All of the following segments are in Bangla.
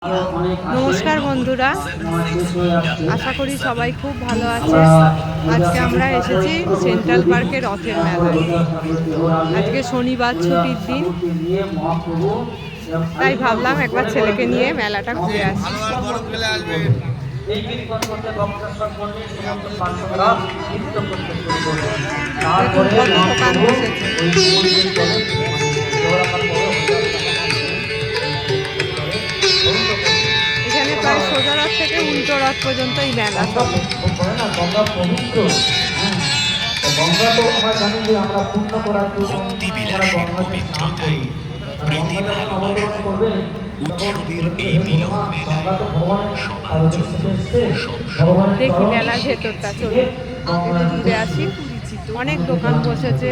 নমস্কার বন্ধুরা, আশা করি সবাই খুব ভালো আছে। আজকে আমরা এসেছি সেন্ট্রাল পার্কে রথের মেলায়। আজকে শনিবার, ছুটির দিন, তাই ভাবলাম একবার ছেলেকে নিয়ে মেলাটা ঘুরে আসি। দেখুন কত দোকান বসেছে। এখানে প্রায় সোজা রথ থেকে উল্টো রথ পর্যন্ত এই মেলা চলে। দেখি মেলার ভেতরটা, চলুন ঘুরে আসি। অনেক দোকান বসেছে।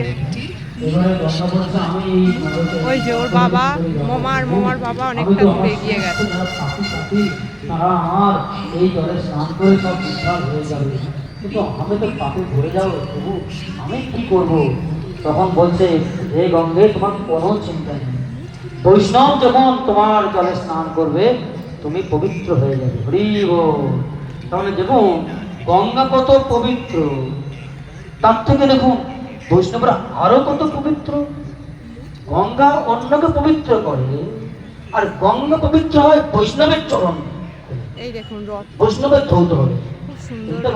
ওই যে ওর বাবা, মোমার বাবা অনেকটা দূরে এগিয়ে গেছে। এই জলে স্নান করে সব বিশাল হয়ে যাবে, কিন্তু আমি তো পাপে ভরে যাও প্রভু, আমি কি করব? তখন বলছে, হে গঙ্গে, তোমার কোনো চিন্তা নেই। বৈষ্ণব যখন তোমার জলে স্নান করবে, তুমি পবিত্র হয়ে যাবে। হরি বল। তাহলে দেখুন গঙ্গা কত পবিত্র, তার থেকে দেখুন বৈষ্ণবরা আরো কত পবিত্র। গঙ্গা অন্যকে পবিত্র করে, আর গঙ্গা পবিত্র হয় বৈষ্ণবের চরণ। এই দেখুন রথ, বৈষ্ণবের ধৌত হবে। খুব সুন্দর।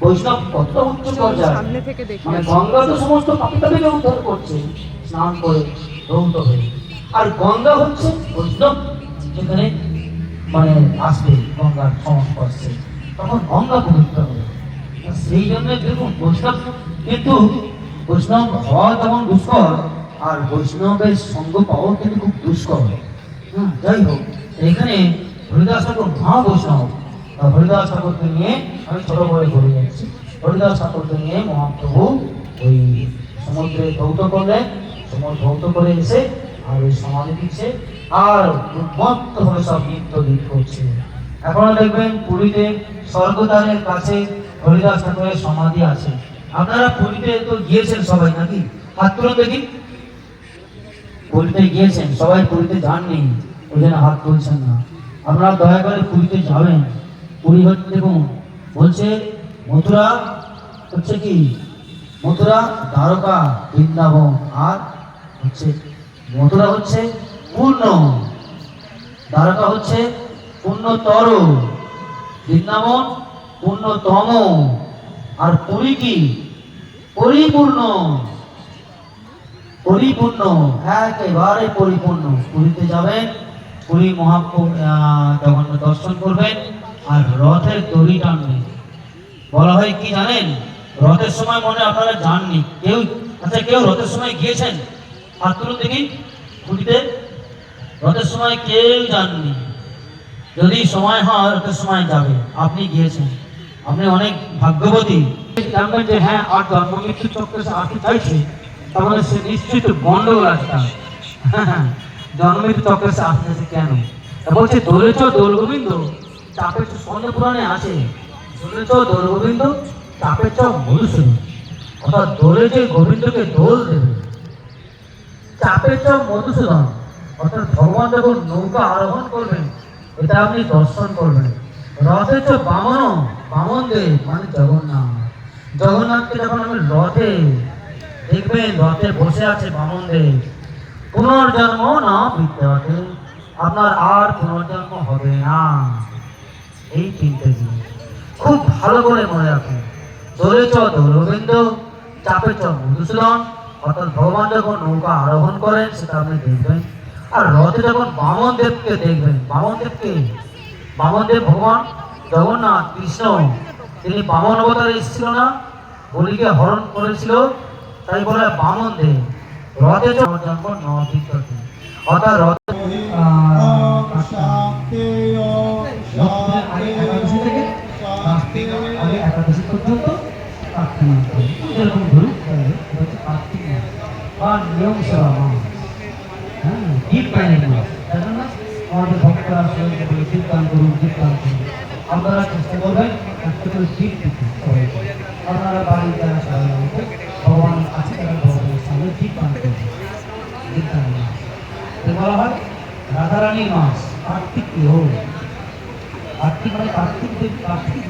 বৈষ্ণব কতটা উচ্চ পর্যায়ে, সামনে থেকে দেখি। মানে গঙ্গা তো সমস্ত পাপিতাকে উদ্ধার করছে স্নান করে ধৌত হয়ে, আর গঙ্গা হচ্ছে বৈষ্ণব যেখানে মানে আসবে গঙ্গার সংস্পর্শে, তখন গঙ্গা পবিত্র হবে। সেই জন্য দেখুন বৈষ্ণব, কিন্তু বৈষ্ণব হওয়া যেমন দুষ্কর, আর বৈষ্ণবের সঙ্গ পাওয়া কিন্তু খুব দুষ্কর। যাই হোক, এখানে হরিদাস ঠাকুর মহা বৈষ্ণব। হরিদাস ঠাকুরকে নিয়ে আমি ছোট করে ঘুরে যাচ্ছি। হরিদাস ঠাকুরকে নিয়ে মহাপ্রভু ওই সমুদ্রে ধৌত করলেন, সমুদ্র ধৌত করে এসে আর ওই সমাধি দিচ্ছে, আর উন্মত্ত হয়ে সব নৃত্য গীত করছে। এখনো দেখবেন পুরীতে স্বর্গদ্বারের কাছে হরিদাস ঠাকুরের সমাধি আছে। আপনারা পুরীতে তো গিয়েছেন সবাই নাকি? হাত তুলুন দেখি। পুরীতে গিয়েছেন সবাই? পুরীতে যাননি ওই জন্য হাত তুলছেন না। আপনারা দয়া করে পুরীতে যাবেন। পুরী হচ্ছে দেখুন, বলছে মথুরা হচ্ছে কি, মথুরা, দ্বারকা, বৃন্দাবন, আর হচ্ছে মথুরা হচ্ছে পূর্ণ, দ্বারকা হচ্ছে পূর্ণতর, বৃন্দাবন পূর্ণতম, আর পুরী কি পরিপূর্ণ। পরিপূর্ণ, একেবারে পরিপূর্ণ। পুরীতে যাবেন, পুরী জগন্নাথ দর্শন করবেন, আর রথের দড়ি টানবেন। বলা হয় কি জানেন, রথের সময় মনে আপনারা যাননি কেউ? আচ্ছা, কেউ রথের সময় গিয়েছেন? হাত তুলুন দেখি। পুরীতে রথের সময় কেউ যাননি? যদি সময় হয় রথের সময় যাবে, আপনি গিয়েছেন, আপনি অনেক ভাগ্যবতী। জানবেন যে হ্যাঁ, আর জন্ম মৃত্যু চক্রে আসতে চাইছে, তাহলে সে নিশ্চিত গন্ডগোল আছে। জন্ম মৃত্যু চক্রে আসতেছে কেন? বলছে দোলেছ দোল গোবিন্দ চাপের স্বর্ণ পুরাণে আছে, দোলেছ দোল গোবিন্দ চাপের চক মধুসূদন। অর্থাৎ দোলে যে গোবিন্দকে দোল দেবে, চাপের চক মধুসূদন, অর্থাৎ ভগবান যখন নৌকা আরোহণ করবেন, এটা আপনি দর্শন করবেন। রথের চো বামন, বামন দেব মানে জগন্নাথ। জগন্নাথকে যখন আমি রথে দেখবেন, রথে বসে আছে বামন দেব, পুনর্জন্ম না বিদ্যাতে, আপনার আর পুনর্জন্ম হবে না। এই তিনটে জিনিস খুব ভালো করে মনে রাখুন। দোলে চ দোল গোবিন্দ, চাপে চ মধুসূদন, অর্থাৎ ভগবান যখন নৌকা আরোহণ করেন সেটা আপনি দেখবেন। আর রথে যখন বামন দেবকে দেখবেন, বামন দেবকে, বামন দেব ভগবান জগন্নাথ কৃষ্ণ, তিনি বামন অবতারে এসেছিল না, বলিকে হরণ করেছিল, তাই বলে বামন দেব। রথে জন্ম নদীতে, অর্থাৎ রথ একাদশী পর্যন্ত প্রার্থনা করি, যেরকম ধরুন কার্তিক মাস বা নিয়ম সেবা মাস, হ্যাঁ, দীপ দানের মাস। আমাদের ভক্তরা দীপ দান করুন, দীপ দান করুন। আপনারা চেষ্টা করবেন একটা করে দীপ দিতে সবাইকে। আপনারা বাড়ি যারা সবাই ভগবান আছে, তারা ভগবানের সামনে দীপ দান করবেন। দীপ দানের মাস বলা হয় রাধারানীর মাস। কার্তিক ও কার্তিক মানে কার্তিক দেব, কার্তিক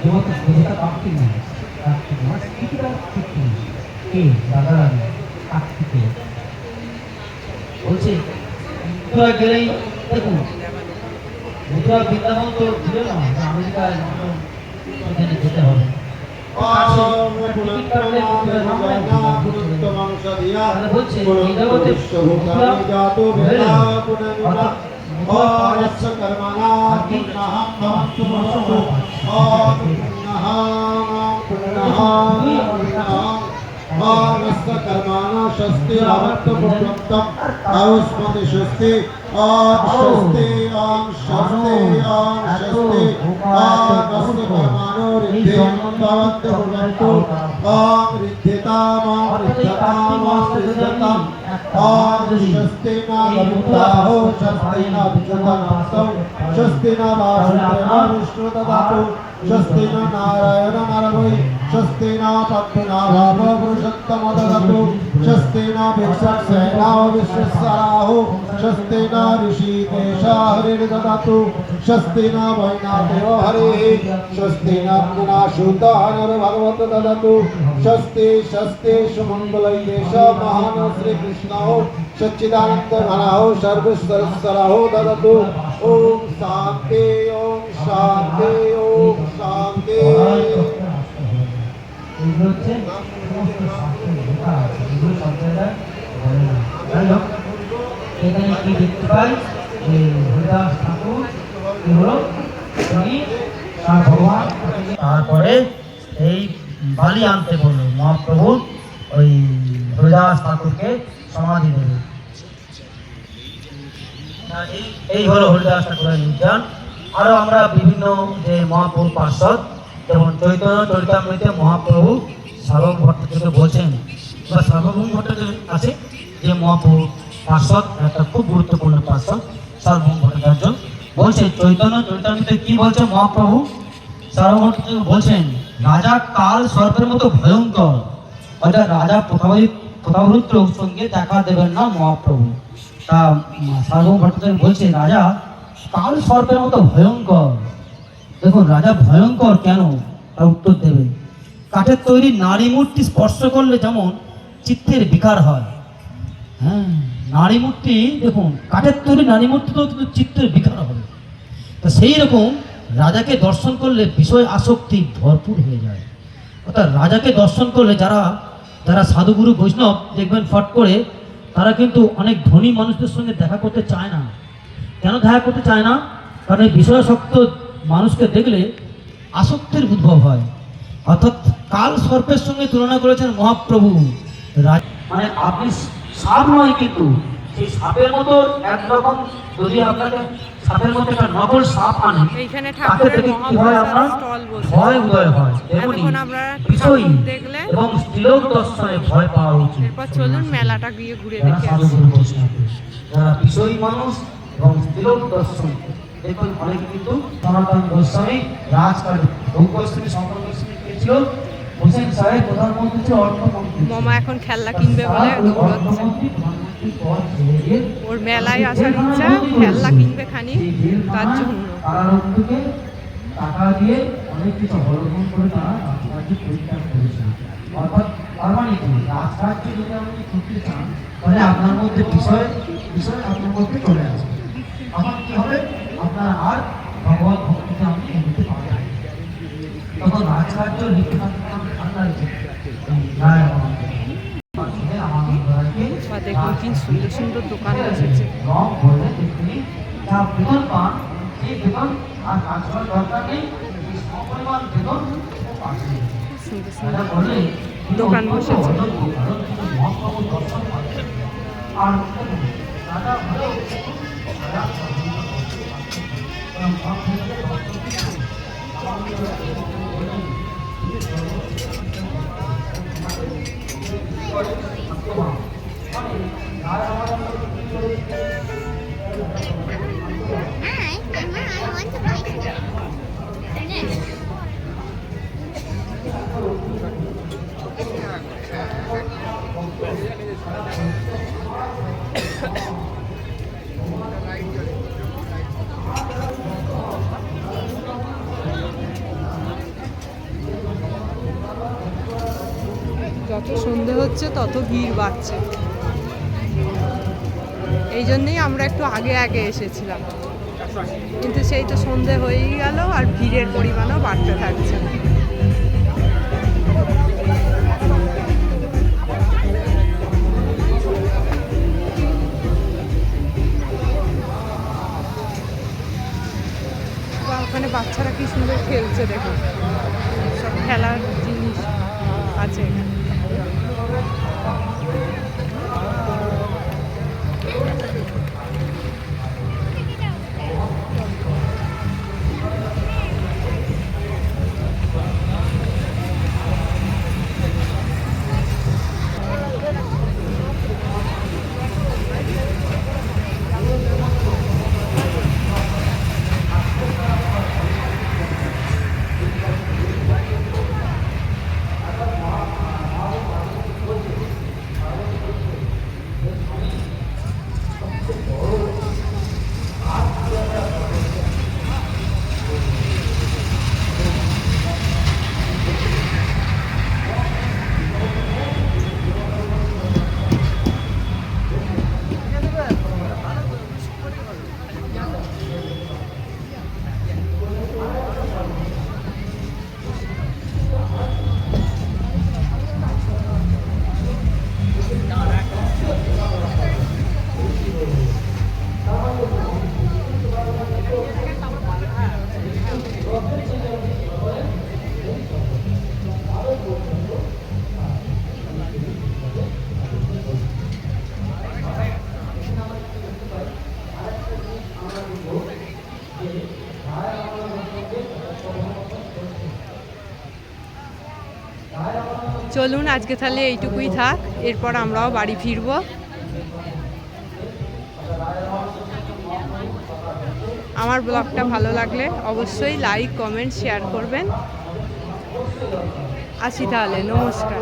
দেবতা, দেবতা কার্তিক নয়, কার্তিক মানে কৃতিকা কার্তিক কে দাদা রানী কার্তিকে বলছে। মথুরা গেলেই দেখুন, মথুরা বৃন্দাবন তো ছিল না, আমেরিকায় সেখানে যেতে হবে। বলছে এই জগতে कर्माणा शस्ति आवर्तपुत्रम आयुष्मति शस्ति आम शस्ति आम शस्ति आम शस्ति आम कर्माणो रिद्धि भवन्त भवन्तु आम रिद्धिताम रिद्धताम रिद्धताम आम शस्ति ना भवन्ताहो शस्ति ना विजतनासौ शस्ति ना वासुदेवा विष्णु ददातु शस्ति न नारायण नरवै शस्ति न पद्मना भाव पुरुषोत्तम ददातु शस्ति न विश्वक्सेना विश्वसराहो शस्ति न ऋषिकेश हरिर्ददातु शस्ति न वैनादेव हरिः शस्ति न गुणाशुद्ध हरिर्भगवत् ददातु शस्ति शस्ति सुमङ्गलैदेश महान श्रीकृष्णो सच्चिदानन्द घनः सर्वसरसरहो ददातु ओम शांति ओम शांति ओम शांति। এখানে কি দেখতে পাই যে হরিদাস ঠাকুর কি হলো, তিনি তার ভগবান, তারপরে এই বালি আনতে বললো মহাপ্রভু ওই হরিদাস ঠাকুরকে সমাধি দেবে। এই হলো হরিদাস ঠাকুরের নির্যান। আরো আমরা বিভিন্ন যে মহাপ্রভু পার্ষদ, যেমন চৈতন্য চরিতামৃতে মহাপ্রভু সার্বভৌম ভট্টাচার্য বলছেন, বা সার্বভৌম ভট্টাচার্য আছে যে মহাপ্রভু পার্ষদ, একটা খুব গুরুত্বপূর্ণ পার্ষদ সার্বভৌম ভট্টাচার্য বলছে, চৈতন্য চরিতামৃতে কি বলছে মহাপ্রভু সার্বভৌম ভট্টাচার্য বলছেন, রাজা কাল সর্পের মতো ভয়ঙ্কর, অর্থাৎ রাজা প্রতাপরুদ্রের সঙ্গে দেখা দেবেন না মহাপ্রভু। তা সার্বভৌম ভট্টাচার্য বলছে, রাজা কাল সর্পের মতো ভয়ঙ্কর। দেখুন রাজা ভয়ঙ্কর কেন, তার উত্তর দেবে, কাঠের তৈরি নারী মূর্তি স্পর্শ করলে যেমন চিত্তের বিকার হয়, হ্যাঁ নারী মূর্তি, দেখুন কাঠের তৈরি নারী মূর্তি তো কিন্তু চিত্তের বিকার হবে। তা সেই রকম রাজাকে দর্শন করলে বিষয় আসক্তি ভরপুর হয়ে যায়। অর্থাৎ রাজাকে দর্শন করলে যারা যারা সাধুগুরু বৈষ্ণব দেখবেন ফট করে তারা কিন্তু অনেক ধনী মানুষদের সঙ্গে দেখা করতে চায় না। কেন দেখা করতে চায় না? কারণ এই বিষয়াসক্ত মানুষকে দেখলে আসক্তির উদ্ভব হয়। অর্থাৎ কাল সর্পের সঙ্গে তুলনা করেছেন মহাপ্রভু। মানে আপনি সাপ নয়, কিন্তু সেই সাপের মতো একরকম যদি আপনাকে সাপের মধ্যে একটা নকল সাপ আনে, এইখানে তাকে দেখে কি হয়, আপনার ভয় উদয় হয়। তেমনি বিষয়ী এবং স্ত্রীলোক দর্শনে ভয় পাওয়া উচিত। এরপর চলুন মেলাটা গিয়ে ঘুরে যারা দেখে আসি। সাধুগুরু বৈষ্ণব, যারা বিষয়ী মানুষ এবং স্ত্রীলোক দর্শন, দেখুন অনেকে কিন্তু সনাতন গোস্বামী রাজকাল গোস্বামী শঙ্কর গোস্বামী ছিল, হোসেন সাহেব প্রধানমন্ত্রী ছিল, অর্থমন্ত্রী। মামা এখন খেলনা কিনবে বলে দৌড়াচ্ছে। ওর মেলায় আসার ইচ্ছা, খেলনা কিনবে খানি, তার জন্য টাকা দিয়ে অনেক কিছু অবলম্বন করে তারা রাজকার্য পরিত্যাগ করেছে। অর্থাৎ তার মানে কি, রাজকার্য যদি আপনি করতে চান তাহলে আপনার মধ্যে বিষয় আপনার মধ্যে চলে আসবে। তখন কি হবে, আপনার আর ভগবত ভক্তিতে আপনি এগোতে পারবেন। তখন রাজকার্য লিখে থাকতে ঠান্ডা দেখুন কি সুন্দর সুন্দর দোকান বসেছে। সুন্দর সুন্দর দোকান বসেছে। যত সন্ধে হচ্ছে তত ভিড় বাড়ছে, এই জন্যেই আমরা একটু আগে আগে এসেছিলাম, কিন্তু সেই তো সন্ধে হয়েই গেল আর ভিড়ের পরিমাণও বাড়তে থাকছে। ওখানে বাচ্চারা কি সুন্দর খেলছে, দেখো সব খেলার জিনিস আছে এখানে। চলুন আজকে তাহলে এইটুকুই থাক, এরপর আমরাও বাড়ি ফিরবো। আমার ব্লগটা ভালো লাগলে অবশ্যই লাইক, কমেন্ট, শেয়ার করবেন। আসি তাহলে, নমস্কার।